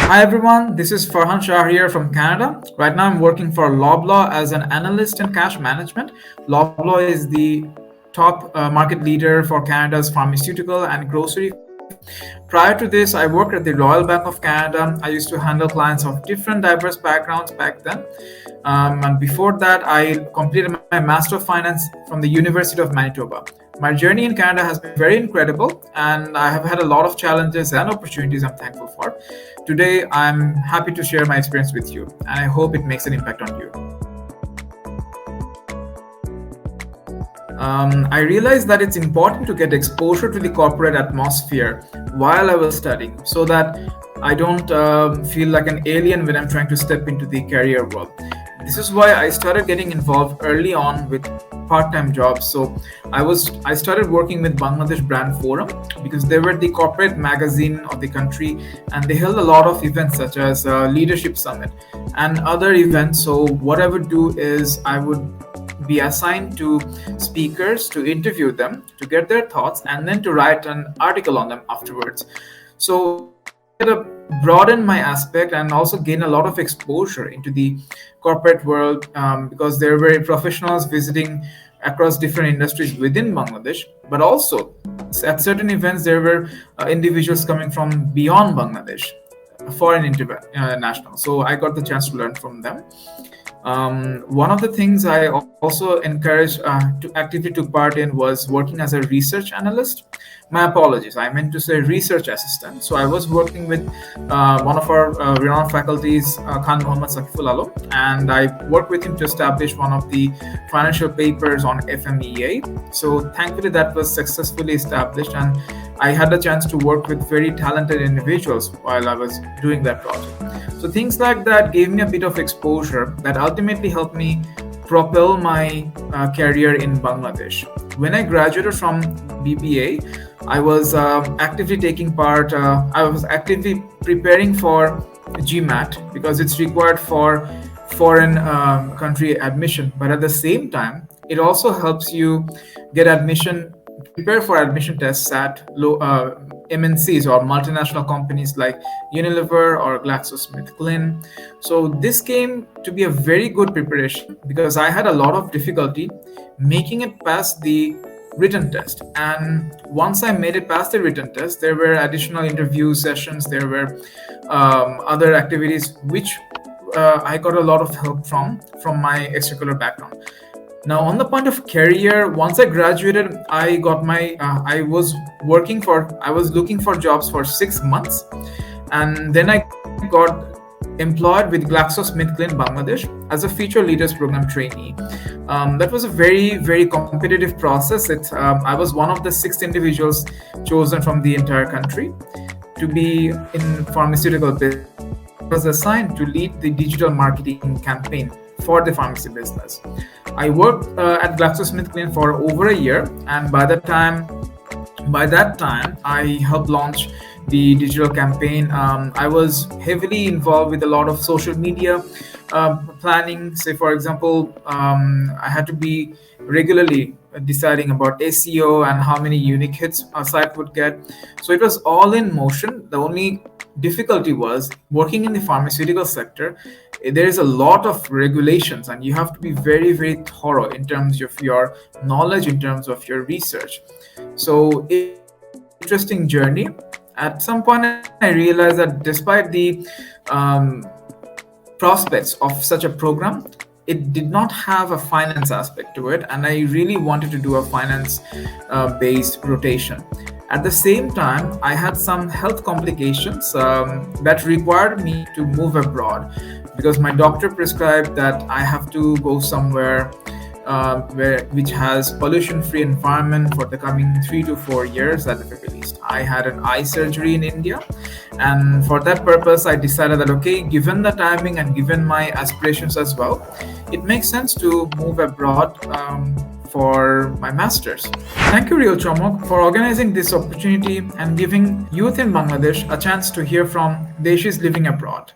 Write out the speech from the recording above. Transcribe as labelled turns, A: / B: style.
A: Hi everyone, this is Farhan Shahriar from Canada. Right now I'm working for Loblaw as an analyst in cash management. Loblaw is the top market leader for Canada's pharmaceutical and grocery. Prior to this, I worked at the Royal Bank of Canada. I used to handle clients of different diverse backgrounds back then. And before that, I completed my Master of Finance from the University of Manitoba. My journey in Canada has been very incredible, and I have had a lot of challenges and opportunities I'm thankful for. Today, I'm happy to share my experience with you, and I hope it makes an impact on you. I realized that it's important to get exposure to the corporate atmosphere while I was studying so that I don't feel like an alien when I'm trying to step into the career world. This is why I started getting involved early on with part-time jobs. So I started working with Bangladesh Brand Forum because they were the corporate magazine of the country, and they held a lot of events such as Leadership Summit and other events. So what I would do is I would be assigned to speakers to interview them, to get their thoughts, and then to write an article on them afterwards. So to broaden my aspect and also gain a lot of exposure into the corporate world because there were professionals visiting across different industries within Bangladesh, but also at certain events there were individuals coming from beyond Bangladesh, foreign nationals. So I got the chance to learn from them. One of the things I also encouraged to actively took part in was working as a research analyst. My apologies, I meant to say research assistant. So I was working with one of our renowned faculties, Khan Muhammad Sakiful Alam, and I worked with him to establish one of the financial papers on FMEA. So thankfully that was successfully established, and I had a chance to work with very talented individuals while I was doing that project. So things like that gave me a bit of exposure that ultimately helped me propel my career in Bangladesh. When I graduated from BBA, I was actively taking part, I was actively preparing for GMAT because it's required for foreign country admission. But at the same time, it also helps you get admission, prepare for admission tests at MNCs or multinational companies like Unilever or GlaxoSmithKline. So this came to be a very good preparation because I had a lot of difficulty making it past the written test. And once I made it past the written test, there were additional interview sessions, there were other activities which I got a lot of help from my extracurricular background. Now, on the point of career, once I graduated, I was looking for jobs for 6 months, and then I got employed with GlaxoSmithKline Bangladesh as a Future Leaders Program trainee. That was a very, very competitive process. I was one of the 6 individuals chosen from the entire country to be in pharmaceutical business. I was assigned to lead the digital marketing campaign for the pharmacy business. I worked at GlaxoSmithKline for over a year, and by that time, I helped launch the digital campaign. I was heavily involved with a lot of social media planning. Say, for example, I had to be regularly deciding about SEO and how many unique hits a site would get. So it was all in motion. The only difficulty was working in the pharmaceutical sector. There is a lot of regulations, and you have to be very, very thorough in terms of your knowledge, in terms of your research. So it's an interesting journey. At some point, I realized that despite the prospects of such a program, it did not have a finance aspect to it, and I really wanted to do a finance based rotation. At the same time, I had some health complications that required me to move abroad because my doctor prescribed that I have to go somewhere which has pollution-free environment for the coming 3 to 4 years at the very least. I had an eye surgery in India, and for that purpose, I decided that okay, given the timing and given my aspirations as well, it makes sense to move abroad for my master's. Thank you, Real Chomok, for organizing this opportunity and giving youth in Bangladesh a chance to hear from Deshi's living abroad.